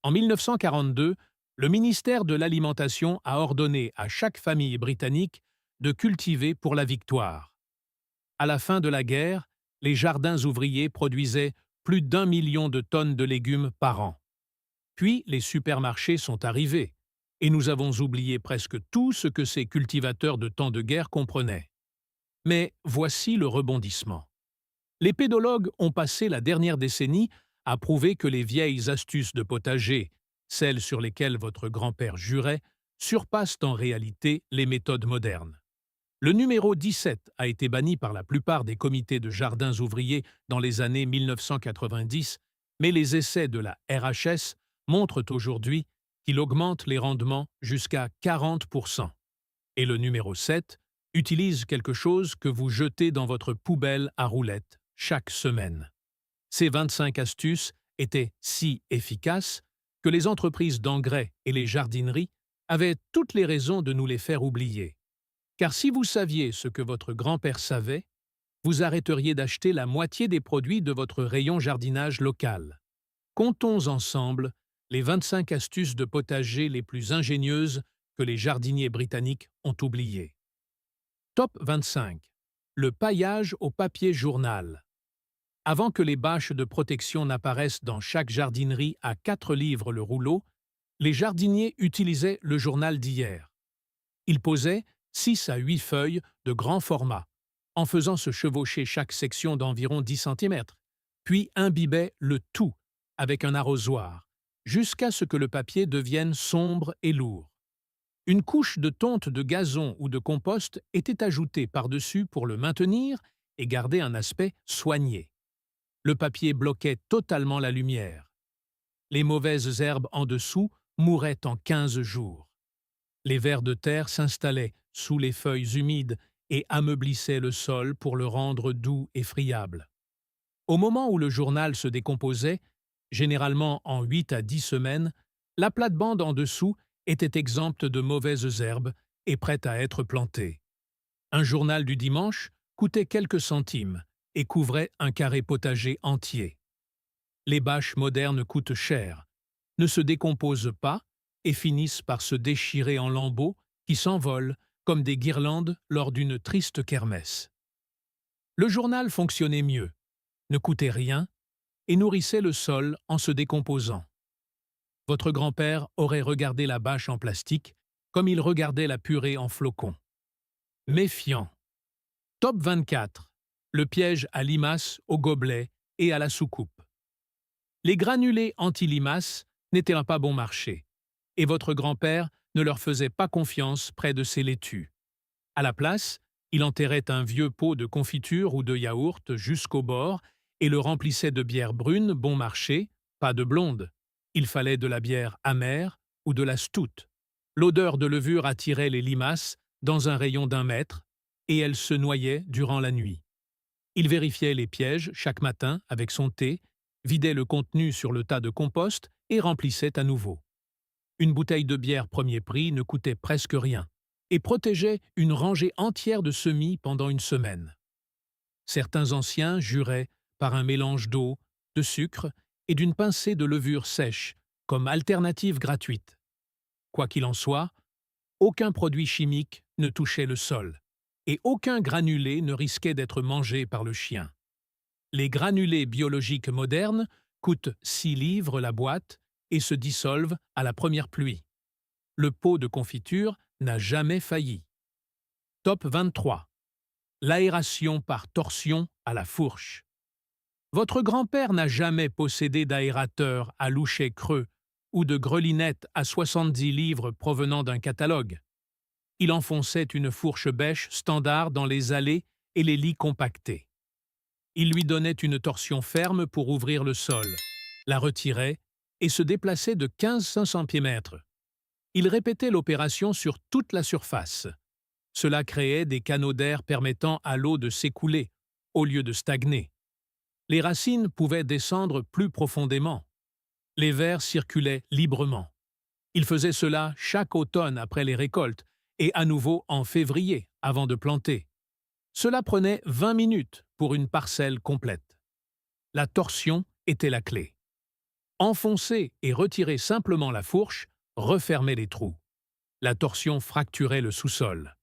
En 1942, le ministère de l'Alimentation a ordonné à chaque famille britannique de cultiver pour la victoire. À la fin de la guerre, les jardins ouvriers produisaient plus d'1 million de tonnes de légumes par an. Puis les supermarchés sont arrivés, et nous avons oublié presque tout ce que ces cultivateurs de temps de guerre comprenaient. Mais voici le rebondissement. Les pédologues ont passé la dernière décennie à prouver que les vieilles astuces de potager, celles sur lesquelles votre grand-père jurait, surpassent en réalité les méthodes modernes. Le numéro 17 a été banni par la plupart des comités de jardins ouvriers dans les années 1990, mais les essais de la RHS montrent aujourd'hui qu'il augmente les rendements jusqu'à 40%. Et le numéro 7 utilise quelque chose que vous jetez dans votre poubelle à roulettes chaque semaine. Ces 25 astuces étaient si efficaces que les entreprises d'engrais et les jardineries avaient toutes les raisons de nous les faire oublier. Car si vous saviez ce que votre grand-père savait, vous arrêteriez d'acheter la moitié des produits de votre rayon jardinage local. Comptons ensemble les 25 astuces de potager les plus ingénieuses que les jardiniers britanniques ont oubliées. Top 25. Le paillage au papier journal. Avant que les bâches de protection n'apparaissent dans chaque jardinerie à 4 livres le rouleau, les jardiniers utilisaient le journal d'hier. Ils posaient 6 à 8 feuilles de grand format, en faisant se chevaucher chaque section d'environ 10 cm, puis imbibaient le tout avec un arrosoir, jusqu'à ce que le papier devienne sombre et lourd. Une couche de tonte de gazon ou de compost était ajoutée par-dessus pour le maintenir et garder un aspect soigné. Le papier bloquait totalement la lumière. Les mauvaises herbes en dessous mouraient en 15 jours. Les vers de terre s'installaient sous les feuilles humides et ameublissaient le sol pour le rendre doux et friable. Au moment où le journal se décomposait, généralement en 8 à 10 semaines, la plate-bande en dessous était exempte de mauvaises herbes et prête à être plantée. Un journal du dimanche coûtait quelques centimes et couvrait un carré potager entier. Les bâches modernes coûtent cher, ne se décomposent pas et finissent par se déchirer en lambeaux qui s'envolent comme des guirlandes lors d'une triste kermesse. Le journal fonctionnait mieux, ne coûtait rien et nourrissait le sol en se décomposant. Votre grand-père aurait regardé la bâche en plastique comme il regardait la purée en flocons. Méfiant. Top 24. Le piège à limaces, au gobelet et à la soucoupe. Les granulés anti-limaces n'étaient pas bon marché, et votre grand-père ne leur faisait pas confiance près de ces laitues. À la place, il enterrait un vieux pot de confiture ou de yaourt jusqu'au bord et le remplissait de bière brune bon marché, pas de blonde. Il fallait de la bière amère ou de la stout. L'odeur de levure attirait les limaces dans un rayon d'1 mètre, et elles se noyaient durant la nuit. Il vérifiait les pièges chaque matin avec son thé, vidait le contenu sur le tas de compost et remplissait à nouveau. Une bouteille de bière premier prix ne coûtait presque rien et protégeait une rangée entière de semis pendant une semaine. Certains anciens juraient par un mélange d'eau, de sucre et d'une pincée de levure sèche comme alternative gratuite. Quoi qu'il en soit, aucun produit chimique ne touchait le sol et aucun granulé ne risquait d'être mangé par le chien. Les granulés biologiques modernes coûtent 6 livres la boîte et se dissolvent à la première pluie. Le pot de confiture n'a jamais failli. Top 23. L'aération par torsion à la fourche. Votre grand-père n'a jamais possédé d'aérateur à louchet creux ou de grelinette à 70 livres provenant d'un catalogue. Il enfonçait une fourche bêche standard dans les allées et les lits compactés. Il lui donnait une torsion ferme pour ouvrir le sol, la retirait et se déplaçait de 1500 pieds-mètres. Il répétait l'opération sur toute la surface. Cela créait des canaux d'air permettant à l'eau de s'écouler, au lieu de stagner. Les racines pouvaient descendre plus profondément. Les vers circulaient librement. Il faisait cela chaque automne après les récoltes et à nouveau en février avant de planter. Cela prenait 20 minutes pour une parcelle complète. La torsion était la clé. Enfoncer et retirer simplement la fourche refermait les trous. La torsion fracturait le sous-sol.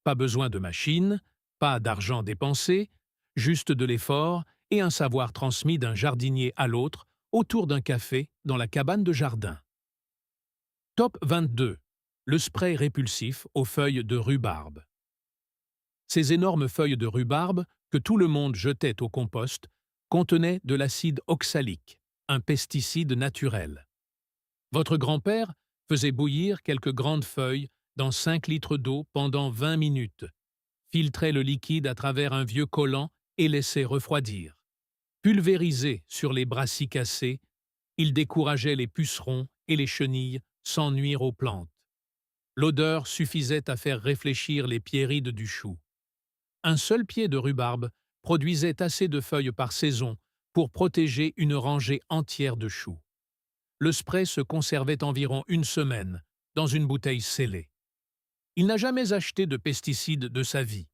Pas besoin de machine, pas d'argent dépensé, juste de l'effort et un savoir transmis d'un jardinier à l'autre autour d'un café dans la cabane de jardin. Top 22. Le spray répulsif aux feuilles de rhubarbe. Ces énormes feuilles de rhubarbe, que tout le monde jetait au compost, contenaient de l'acide oxalique, un pesticide naturel. Votre grand-père faisait bouillir quelques grandes feuilles dans 5 litres d'eau pendant 20 minutes, filtrait le liquide à travers un vieux collant et laissait refroidir. Pulvérisé sur les brassicacées, il décourageait les pucerons et les chenilles sans nuire aux plantes. L'odeur suffisait à faire réfléchir les pierrides du chou. Un seul pied de rhubarbe produisait assez de feuilles par saison pour protéger une rangée entière de choux. Le spray se conservait environ une semaine dans une bouteille scellée. Il n'a jamais acheté de pesticides de sa vie.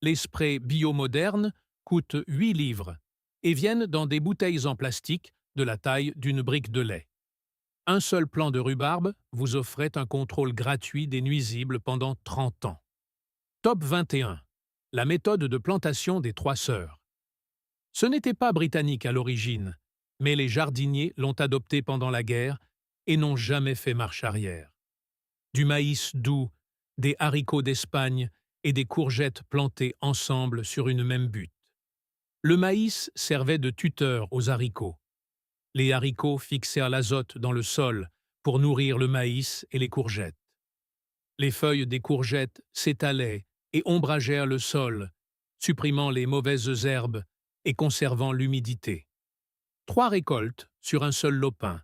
Les sprays bio modernes coûtent 8 livres et viennent dans des bouteilles en plastique de la taille d'une brique de lait. Un seul plant de rhubarbe vous offrait un contrôle gratuit des nuisibles pendant 30 ans. Top 21. La méthode de plantation des 3 sœurs. Ce n'était pas britannique à l'origine, mais les jardiniers l'ont adopté pendant la guerre et n'ont jamais fait marche arrière. Du maïs doux, des haricots d'Espagne et des courgettes plantées ensemble sur une même butte. Le maïs servait de tuteur aux haricots. Les haricots fixèrent l'azote dans le sol pour nourrir le maïs et les courgettes. Les feuilles des courgettes s'étalaient et ombragèrent le sol, supprimant les mauvaises herbes et conservant l'humidité. 3 récoltes sur un seul lopin,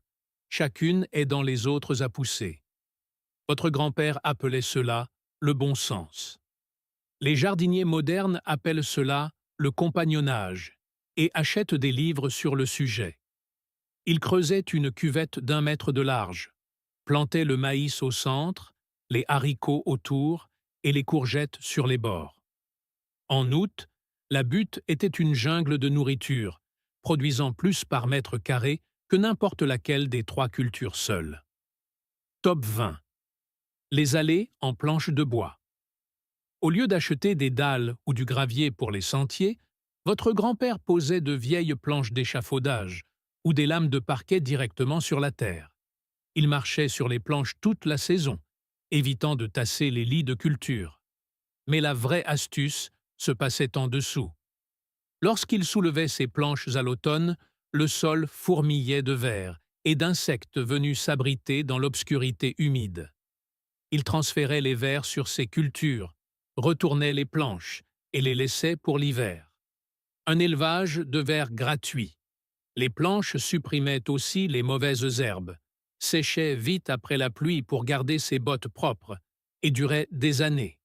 chacune aidant les autres à pousser. Votre grand-père appelait cela le bon sens. Les jardiniers modernes appellent cela le compagnonnage et achètent des livres sur le sujet. Ils creusaient une cuvette d'1 mètre de large, plantaient le maïs au centre, les haricots autour et les courgettes sur les bords. En août, la butte était une jungle de nourriture, produisant plus par mètre carré que n'importe laquelle des 3 cultures seules. Top 20. Les allées en planches de bois. Au lieu d'acheter des dalles ou du gravier pour les sentiers, votre grand-père posait de vieilles planches d'échafaudage ou des lames de parquet directement sur la terre. Il marchait sur les planches toute la saison, évitant de tasser les lits de culture. Mais la vraie astuce se passait en dessous. Lorsqu'il soulevait ses planches à l'automne, le sol fourmillait de vers et d'insectes venus s'abriter dans l'obscurité humide. Il transférait les vers sur ses cultures, retournait les planches et les laissait pour l'hiver. Un élevage de vers gratuit. Les planches supprimaient aussi les mauvaises herbes, séchaient vite après la pluie pour garder ses bottes propres et duraient des années.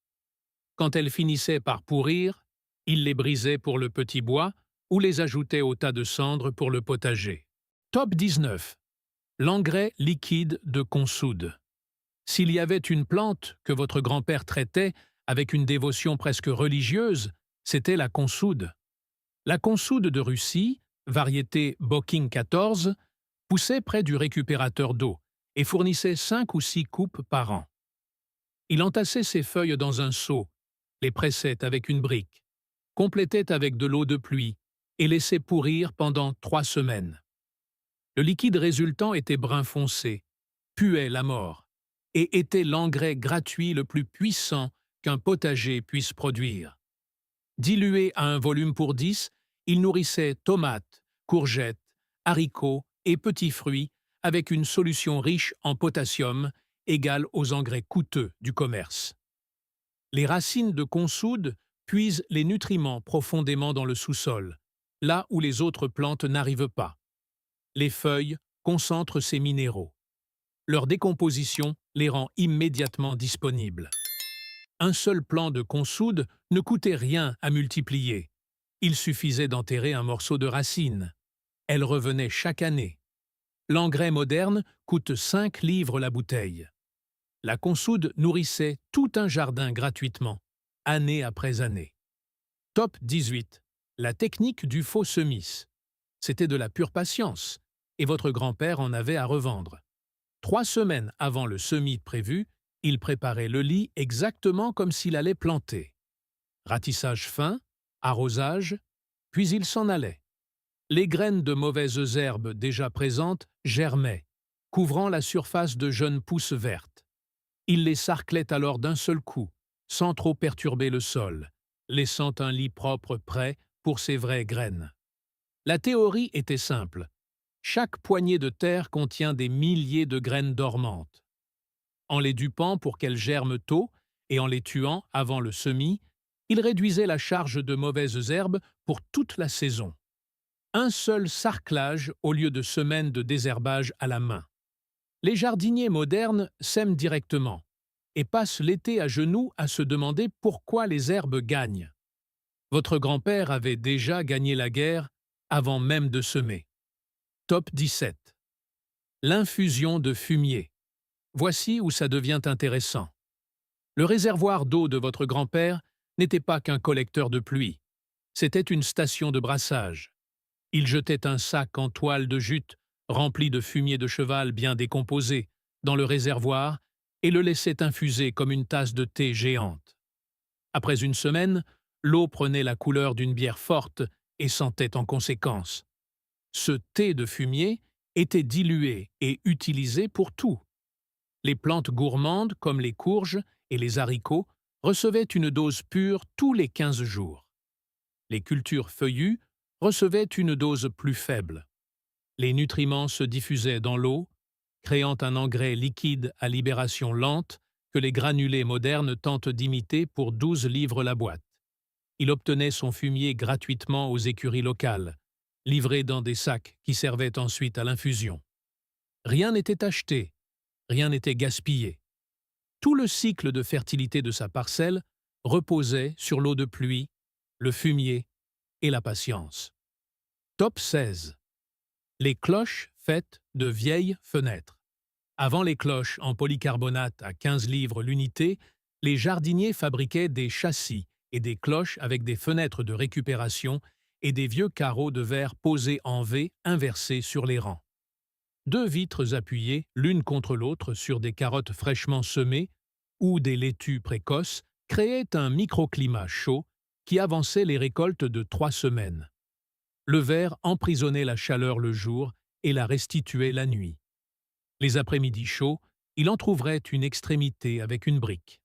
Quand elles finissaient par pourrir, il les brisait pour le petit bois ou les ajoutait au tas de cendres pour le potager. Top 19. L'engrais liquide de consoude. S'il y avait une plante que votre grand-père traitait avec une dévotion presque religieuse, c'était la consoude. La consoude de Russie, variété Bocking 14, poussait près du récupérateur d'eau et fournissait 5 ou 6 coupes par an. Il entassait ses feuilles dans un seau, les pressait avec une brique, complétait avec de l'eau de pluie et laissait pourrir pendant 3 semaines. Le liquide résultant était brun foncé, puait la mort, et était l'engrais gratuit le plus puissant qu'un potager puisse produire. Dilué à un volume pour 10, il nourrissait tomates, courgettes, haricots et petits fruits avec une solution riche en potassium égale aux engrais coûteux du commerce. Les racines de consoude puisent les nutriments profondément dans le sous-sol, là où les autres plantes n'arrivent pas. Les feuilles concentrent ces minéraux. Leur décomposition les rend immédiatement disponibles. Un seul plant de consoude ne coûtait rien à multiplier. Il suffisait d'enterrer un morceau de racine. Elle revenait chaque année. L'engrais moderne coûte 5 livres la bouteille. La consoude nourrissait tout un jardin gratuitement, année après année. Top 18. La technique du faux semis. C'était de la pure patience, et votre grand-père en avait à revendre. 3 semaines avant le semis prévu, il préparait le lit exactement comme s'il allait planter. Ratissage fin, arrosage, puis il s'en allait. Les graines de mauvaises herbes déjà présentes germaient, couvrant la surface de jeunes pousses vertes. Il les sarclait alors d'un seul coup, sans trop perturber le sol, laissant un lit propre prêt pour ses vraies graines. La théorie était simple. Chaque poignée de terre contient des milliers de graines dormantes. En les dupant pour qu'elles germent tôt et en les tuant avant le semis, il réduisait la charge de mauvaises herbes pour toute la saison. Un seul sarclage au lieu de semaines de désherbage à la main. Les jardiniers modernes sèment directement et passent l'été à genoux à se demander pourquoi les herbes gagnent. Votre grand-père avait déjà gagné la guerre avant même de semer. Top 17. L'infusion de fumier. Voici où ça devient intéressant. Le réservoir d'eau de votre grand-père n'était pas qu'un collecteur de pluie. C'était une station de brassage. Il jetait un sac en toile de jute, rempli de fumier de cheval bien décomposé, dans le réservoir et le laissait infuser comme une tasse de thé géante. Après une semaine, l'eau prenait la couleur d'une bière forte et sentait en conséquence. Ce thé de fumier était dilué et utilisé pour tout. Les plantes gourmandes, comme les courges et les haricots, recevaient une dose pure tous les 15 jours. Les cultures feuillues recevaient une dose plus faible. Les nutriments se diffusaient dans l'eau, créant un engrais liquide à libération lente que les granulés modernes tentent d'imiter pour 12 livres la boîte. Il obtenait son fumier gratuitement aux écuries locales, livré dans des sacs qui servaient ensuite à l'infusion. Rien n'était acheté, rien n'était gaspillé. Tout le cycle de fertilité de sa parcelle reposait sur l'eau de pluie, le fumier et la patience. Top 16. Les cloches faites de vieilles fenêtres. Avant les cloches en polycarbonate à 15 livres l'unité, les jardiniers fabriquaient des châssis et des cloches avec des fenêtres de récupération et des vieux carreaux de verre posés en V inversés sur les rangs. 2 vitres appuyées l'une contre l'autre sur des carottes fraîchement semées ou des laitues précoces créaient un microclimat chaud qui avançait les récoltes de 3 semaines. Le verre emprisonnait la chaleur le jour et la restituait la nuit. Les après-midi chauds, il entr'ouvrait une extrémité avec une brique.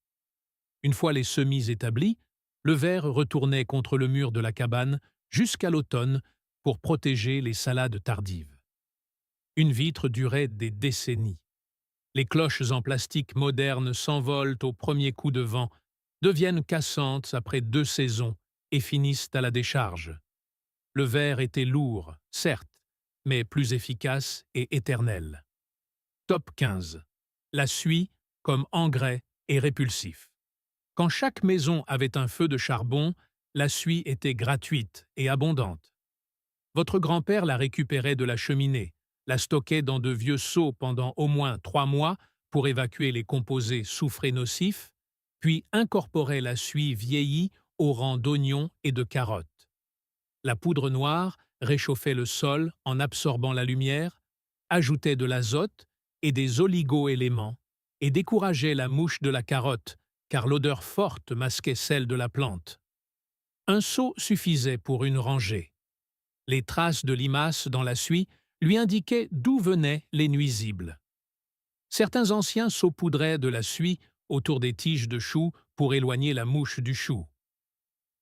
Une fois les semis établis, le verre retournait contre le mur de la cabane jusqu'à l'automne pour protéger les salades tardives. Une vitre durait des décennies. Les cloches en plastique modernes s'envolent au premier coup de vent, deviennent cassantes après 2 saisons et finissent à la décharge. Le verre était lourd, certes, mais plus efficace et éternel. Top 15. La suie comme engrais et répulsif. Quand chaque maison avait un feu de charbon, la suie était gratuite et abondante. Votre grand-père la récupérait de la cheminée, la stockait dans de vieux seaux pendant au moins 3 mois pour évacuer les composés soufrés nocifs, puis incorporait la suie vieillie au rang d'oignons et de carottes. La poudre noire réchauffait le sol en absorbant la lumière, ajoutait de l'azote et des oligo-éléments et décourageait la mouche de la carotte, car l'odeur forte masquait celle de la plante. Un seau suffisait pour une rangée. Les traces de limaces dans la suie lui indiquaient d'où venaient les nuisibles. Certains anciens saupoudraient de la suie autour des tiges de chou pour éloigner la mouche du chou.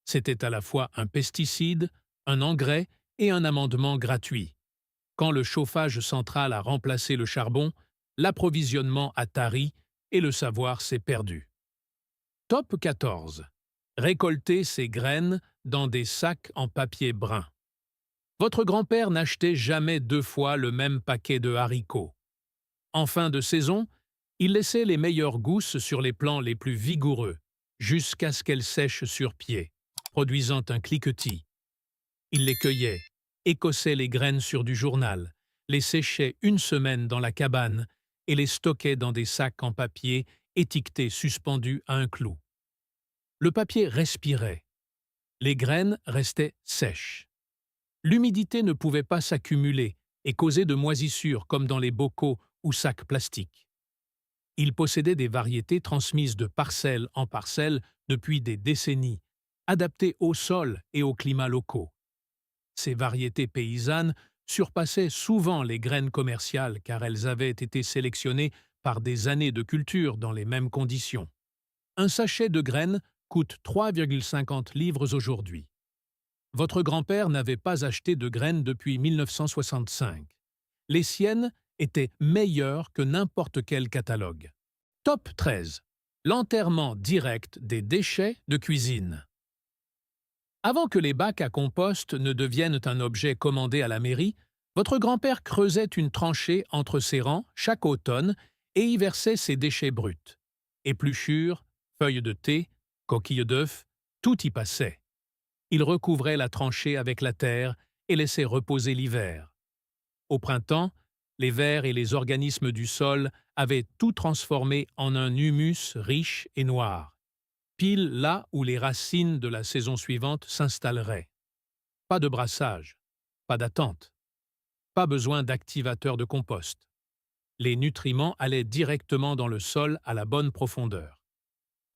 C'était à la fois un pesticide, un engrais et un amendement gratuit. Quand le chauffage central a remplacé le charbon, l'approvisionnement a tari et le savoir s'est perdu. Top 14. Récolter ses graines dans des sacs en papier brun. Votre grand-père n'achetait jamais 2 fois le même paquet de haricots. En fin de saison, il laissait les meilleures gousses sur les plants les plus vigoureux, jusqu'à ce qu'elles sèchent sur pied, produisant un cliquetis. Il les cueillait, écossait les graines sur du journal, les séchait 1 semaine dans la cabane et les stockait dans des sacs en papier étiquetés suspendus à un clou. Le papier respirait. Les graines restaient sèches. L'humidité ne pouvait pas s'accumuler et causaient de moisissures comme dans les bocaux ou sacs plastiques. Il possédait des variétés transmises de parcelle en parcelle depuis des décennies, adaptées au sol et au climat locaux. Ces variétés paysannes surpassaient souvent les graines commerciales car elles avaient été sélectionnées par des années de culture dans les mêmes conditions. Un sachet de graines coûte 3,50 livres aujourd'hui. Votre grand-père n'avait pas acheté de graines depuis 1965. Les siennes étaient meilleures que n'importe quel catalogue. Top 13. L'enterrement direct des déchets de cuisine. Avant que les bacs à compost ne deviennent un objet commandé à la mairie, votre grand-père creusait une tranchée entre ses rangs chaque automne et y versait ses déchets bruts. Épluchures, feuilles de thé, coquilles d'œufs, tout y passait. Il recouvrait la tranchée avec la terre et laissait reposer l'hiver. Au printemps, les vers et les organismes du sol avaient tout transformé en un humus riche et noir, pile là où les racines de la saison suivante s'installeraient. Pas de brassage, pas d'attente, pas besoin d'activateur de compost. Les nutriments allaient directement dans le sol à la bonne profondeur.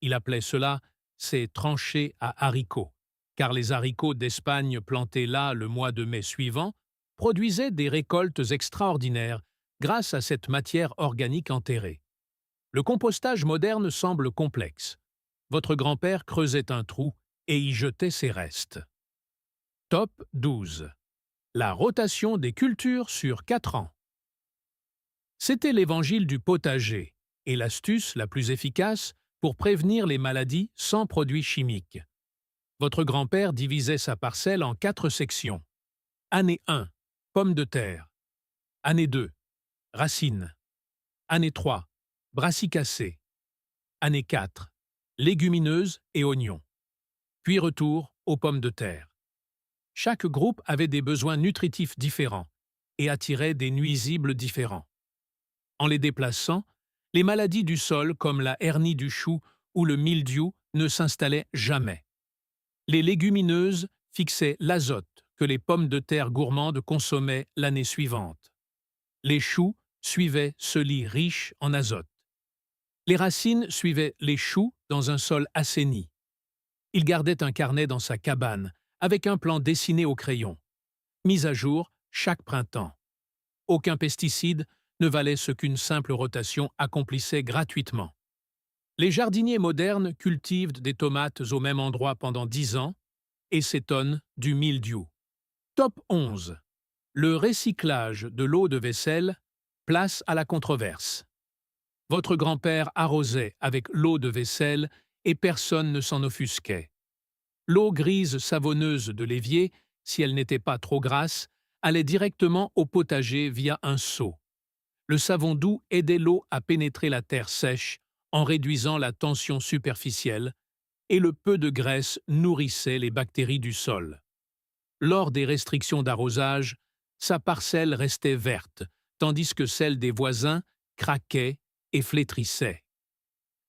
Il appelait cela ses tranchées à haricots, car les haricots d'Espagne plantés là le mois de mai suivant produisaient des récoltes extraordinaires grâce à cette matière organique enterrée. Le compostage moderne semble complexe. Votre grand-père creusait un trou et y jetait ses restes. Top 12. La rotation des cultures sur 4 ans. C'était l'évangile du potager et l'astuce la plus efficace pour prévenir les maladies sans produits chimiques. Votre grand-père divisait sa parcelle en 4 sections. Année 1, pommes de terre. Année 2, racines. Année 3, brassicacées. Année 4, légumineuses et oignons. Puis retour aux pommes de terre. Chaque groupe avait des besoins nutritifs différents et attirait des nuisibles différents. En les déplaçant, les maladies du sol comme la hernie du chou ou le mildiou ne s'installaient jamais. Les légumineuses fixaient l'azote que les pommes de terre gourmandes consommaient l'année suivante. Les choux suivaient ce lit riche en azote. Les racines suivaient les choux dans un sol assaini. Il gardait un carnet dans sa cabane avec un plan dessiné au crayon, mis à jour chaque printemps. Aucun pesticide ne valait ce qu'une simple rotation accomplissait gratuitement. Les jardiniers modernes cultivent des tomates au même endroit pendant 10 ans et s'étonnent du mildiou. Top 11. Le recyclage de l'eau de vaisselle, place à la controverse. Votre grand-père arrosait avec l'eau de vaisselle et personne ne s'en offusquait. L'eau grise savonneuse de l'évier, si elle n'était pas trop grasse, allait directement au potager via un seau. Le savon doux aidait l'eau à pénétrer la terre sèche en réduisant la tension superficielle, et le peu de graisse nourrissait les bactéries du sol. Lors des restrictions d'arrosage, sa parcelle restait verte, tandis que celle des voisins craquait et flétrissait.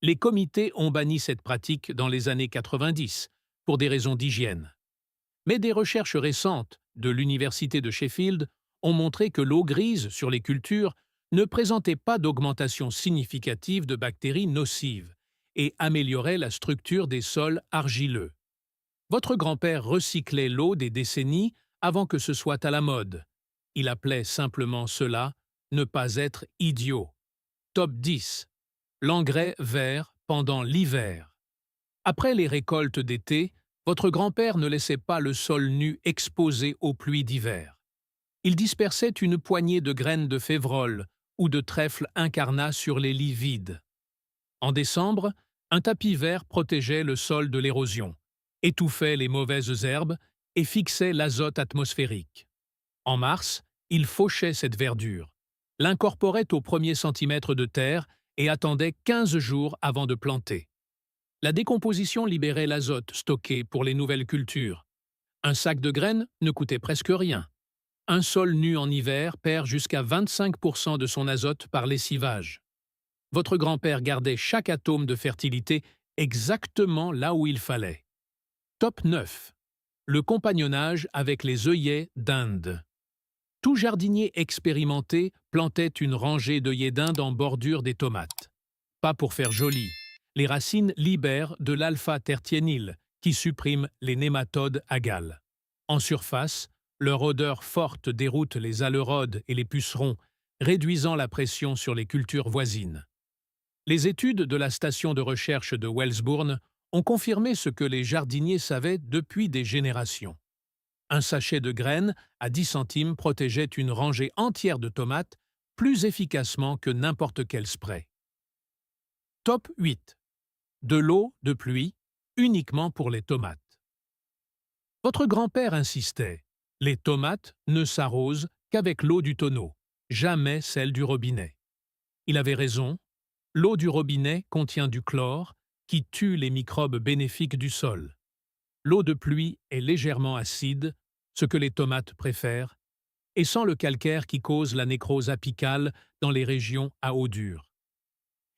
Les comités ont banni cette pratique dans les années 90 pour des raisons d'hygiène. Mais des recherches récentes de l'Université de Sheffield ont montré que l'eau grise sur les cultures ne présentait pas d'augmentation significative de bactéries nocives et améliorait la structure des sols argileux. Votre grand-père recyclait l'eau des décennies avant que ce soit à la mode. Il appelait simplement cela « ne pas être idiot ». Top 10. L'engrais vert pendant l'hiver. Après les récoltes d'été, votre grand-père ne laissait pas le sol nu exposé aux pluies d'hiver. Il dispersait une poignée de graines de févrole ou de trèfle incarnat sur les lits vides. En décembre, un tapis vert protégeait le sol de l'érosion, étouffait les mauvaises herbes et fixait l'azote atmosphérique. En mars, il fauchait cette verdure, l'incorporait au premier centimètre de terre et attendait 15 jours avant de planter. La décomposition libérait l'azote stocké pour les nouvelles cultures. Un sac de graines ne coûtait presque rien. Un sol nu en hiver perd jusqu'à 25% de son azote par lessivage. Votre grand-père gardait chaque atome de fertilité exactement là où il fallait. Top 9. Le compagnonnage avec les œillets d'Inde. Tout jardinier expérimenté plantait une rangée d'œillets d'Inde en bordure des tomates. Pas pour faire joli. Les racines libèrent de l'alpha-tertiényl, qui supprime les nématodes à gales. En surface, leur odeur forte déroute les alerodes et les pucerons, réduisant la pression sur les cultures voisines. Les études de la station de recherche de Wellsbourne ont confirmé ce que les jardiniers savaient depuis des générations. Un sachet de graines à 10 centimes protégeait une rangée entière de tomates plus efficacement que n'importe quel spray. Top 8. De l'eau de pluie, uniquement pour les tomates. Votre grand-père insistait. Les tomates ne s'arrosent qu'avec l'eau du tonneau, jamais celle du robinet. Il avait raison, l'eau du robinet contient du chlore qui tue les microbes bénéfiques du sol. L'eau de pluie est légèrement acide, ce que les tomates préfèrent, et sans le calcaire qui cause la nécrose apicale dans les régions à eau dure.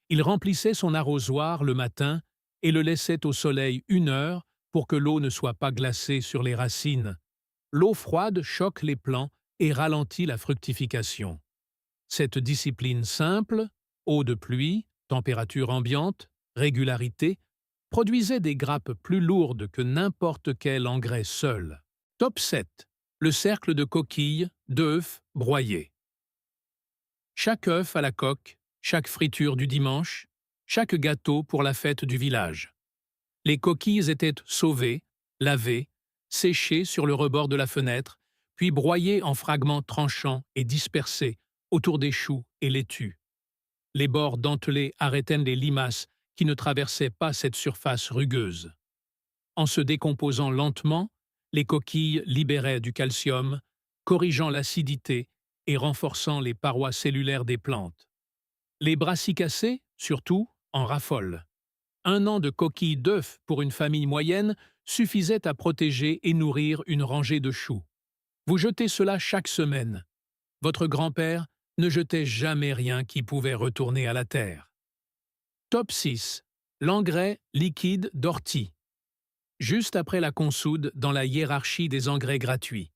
Il remplissait son arrosoir le matin et le laissait au soleil 1 heure pour que l'eau ne soit pas glacée sur les racines. L'eau froide choque les plants et ralentit la fructification. Cette discipline simple, eau de pluie, température ambiante, régularité, produisait des grappes plus lourdes que n'importe quel engrais seul. Top 7. Le cercle de coquilles, d'œufs broyés. Chaque œuf à la coque, chaque friture du dimanche, chaque gâteau pour la fête du village. Les coquilles étaient sauvées, lavées, séchées sur le rebord de la fenêtre, puis broyées en fragments tranchants et dispersés autour des choux et laitues. Les bords dentelés arrêtaient les limaces qui ne traversaient pas cette surface rugueuse. En se décomposant lentement, les coquilles libéraient du calcium, corrigeant l'acidité et renforçant les parois cellulaires des plantes. Les brassicacées, surtout, en raffolent. 1 an de coquilles d'œufs pour une famille moyenne suffisait à protéger et nourrir une rangée de choux. Vous jetez cela chaque semaine. Votre grand-père ne jetait jamais rien qui pouvait retourner à la terre. Top 6. L'engrais liquide d'ortie. Juste après la consoude dans la hiérarchie des engrais gratuits.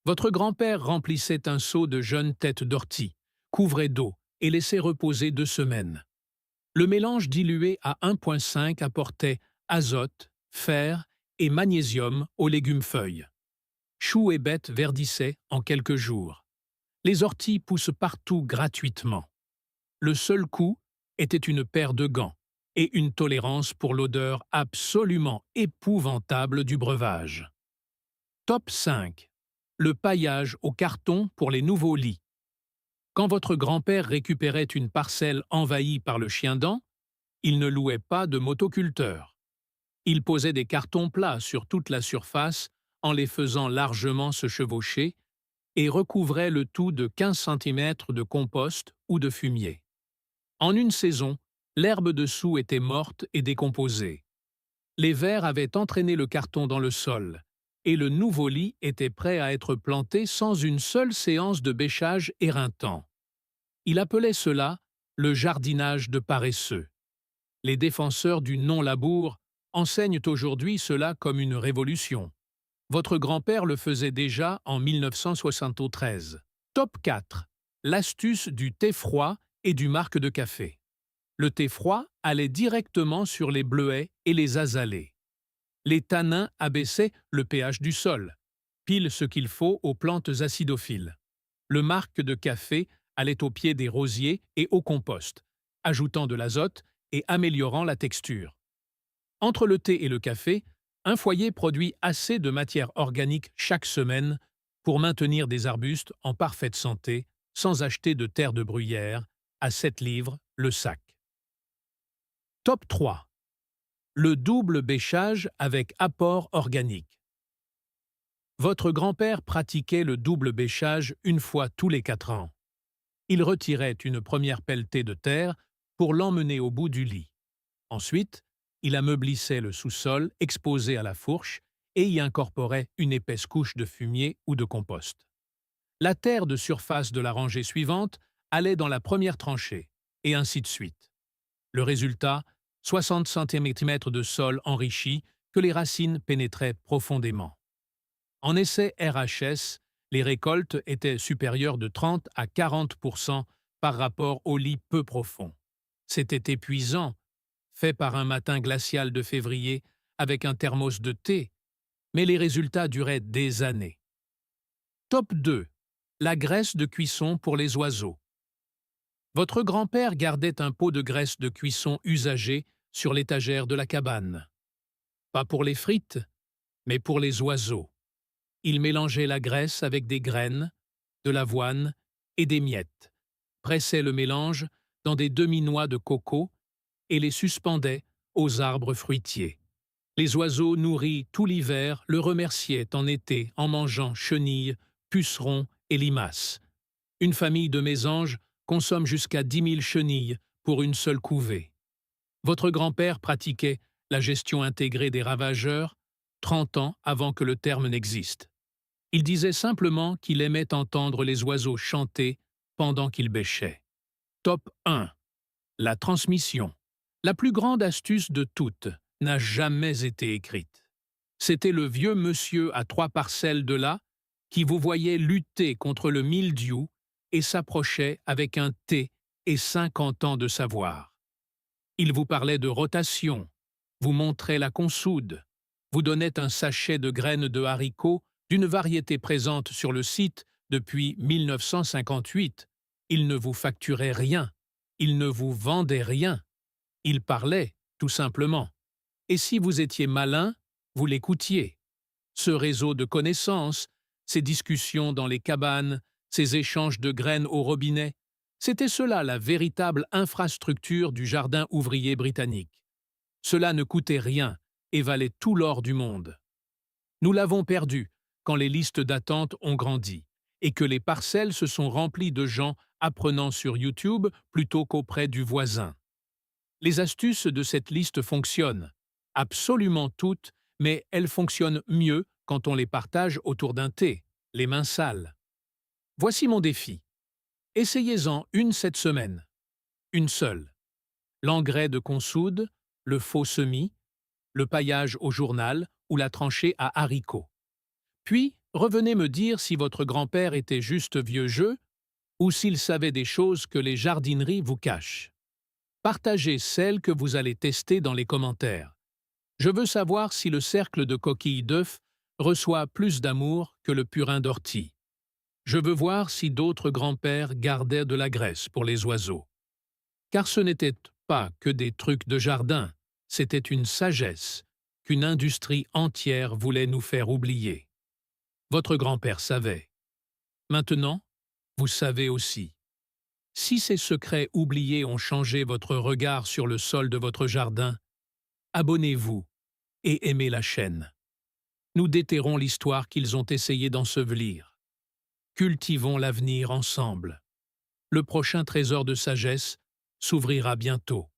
Votre grand-père remplissait un seau de jeunes têtes d'ortie, couvrait d'eau et laissait reposer 2 semaines. Le mélange dilué à 1,5 apportait azote, fer et magnésium aux légumes-feuilles. Choux et bêtes verdissaient en quelques jours. Les orties poussent partout gratuitement. Le seul coût était une paire de gants et une tolérance pour l'odeur absolument épouvantable du breuvage. Top 5. Le paillage au carton pour les nouveaux lits. Quand votre grand-père récupérait une parcelle envahie par le chien-dent, il ne louait pas de motoculteur. Il posait des cartons plats sur toute la surface en les faisant largement se chevaucher et recouvrait le tout de 15 cm de compost ou de fumier. En une saison, l'herbe dessous était morte et décomposée. Les vers avaient entraîné le carton dans le sol, et le nouveau lit était prêt à être planté sans une seule séance de bêchage éreintant. Il appelait cela le jardinage de paresseux. Les défenseurs du non-labour enseignent aujourd'hui cela comme une révolution. Votre grand-père le faisait déjà en 1973. Top 4. L'astuce du thé froid et du marc de café. Le thé froid allait directement sur les bleuets et les azalées. Les tanins abaissaient le pH du sol, pile ce qu'il faut aux plantes acidophiles. Le marc de café allait au pied des rosiers et au compost, ajoutant de l'azote et améliorant la texture. Entre le thé et le café, un foyer produit assez de matière organique chaque semaine pour maintenir des arbustes en parfaite santé sans acheter de terre de bruyère à 7 livres le sac. Top 3. Le double bêchage avec apport organique. Votre grand-père pratiquait le double bêchage 1 fois tous les 4 ans. Il retirait une première pelletée de terre pour l'emmener au bout du lit. Ensuite, il ameublissait le sous-sol exposé à la fourche et y incorporait une épaisse couche de fumier ou de compost. La terre de surface de la rangée suivante allait dans la première tranchée, et ainsi de suite. Le résultat, 60 cm de sol enrichi que les racines pénétraient profondément. En essai RHS, Les récoltes étaient supérieures de 30 à 40% par rapport au lit peu profond. C'était épuisant, fait par un matin glacial de février avec un thermos de thé, mais les résultats duraient des années. Top 2. La graisse de cuisson pour les oiseaux. Votre grand-père gardait un pot de graisse de cuisson usagée sur l'étagère de la cabane. Pas pour les frites, mais pour les oiseaux. Il mélangeait la graisse avec des graines, de l'avoine et des miettes, pressait le mélange dans des demi-noix de coco et les suspendait aux arbres fruitiers. Les oiseaux nourris tout l'hiver le remerciaient en été en mangeant chenilles, pucerons et limaces. Une famille de mésanges consomme jusqu'à 10 000 chenilles pour une seule couvée. Votre grand-père pratiquait la gestion intégrée des ravageurs 30 ans avant que le terme n'existe. Il disait simplement qu'il aimait entendre les oiseaux chanter pendant qu'il bêchait. Top 1. La transmission. La plus grande astuce de toutes n'a jamais été écrite. C'était le vieux monsieur à 3 parcelles de là qui vous voyait lutter contre le mildiou et s'approchait avec un thé et 50 ans de savoir. Il vous parlait de rotation, vous montrait la consoude, vous donnait un sachet de graines de haricots d'une variété présente sur le site depuis 1958. Il ne vous facturait rien, il ne vous vendait rien. Il parlait, tout simplement. Et si vous étiez malin, vous l'écoutiez. Ce réseau de connaissances, ces discussions dans les cabanes, ces échanges de graines au robinet, c'était cela la véritable infrastructure du jardin ouvrier britannique. Cela ne coûtait rien et valait tout l'or du monde. Nous l'avons perdu quand les listes d'attente ont grandi et que les parcelles se sont remplies de gens apprenant sur YouTube plutôt qu'auprès du voisin. Les astuces de cette liste fonctionnent, absolument toutes, mais elles fonctionnent mieux quand on les partage autour d'un thé, les mains sales. Voici mon défi. Essayez-en une cette semaine. Une seule. L'engrais de consoude, le faux semis, le paillage au journal ou la tranchée à haricots. Puis, revenez me dire si votre grand-père était juste vieux jeu ou s'il savait des choses que les jardineries vous cachent. Partagez celles que vous allez tester dans les commentaires. Je veux savoir si le cercle de coquilles d'œufs reçoit plus d'amour que le purin d'ortie. Je veux voir si d'autres grands-pères gardaient de la graisse pour les oiseaux. Car ce n'était pas que des trucs de jardin, c'était une sagesse qu'une industrie entière voulait nous faire oublier. Votre grand-père savait. Maintenant, vous savez aussi. Si ces secrets oubliés ont changé votre regard sur le sol de votre jardin, abonnez-vous et aimez la chaîne. Nous déterrons l'histoire qu'ils ont essayé d'ensevelir. Cultivons l'avenir ensemble. Le prochain trésor de sagesse s'ouvrira bientôt.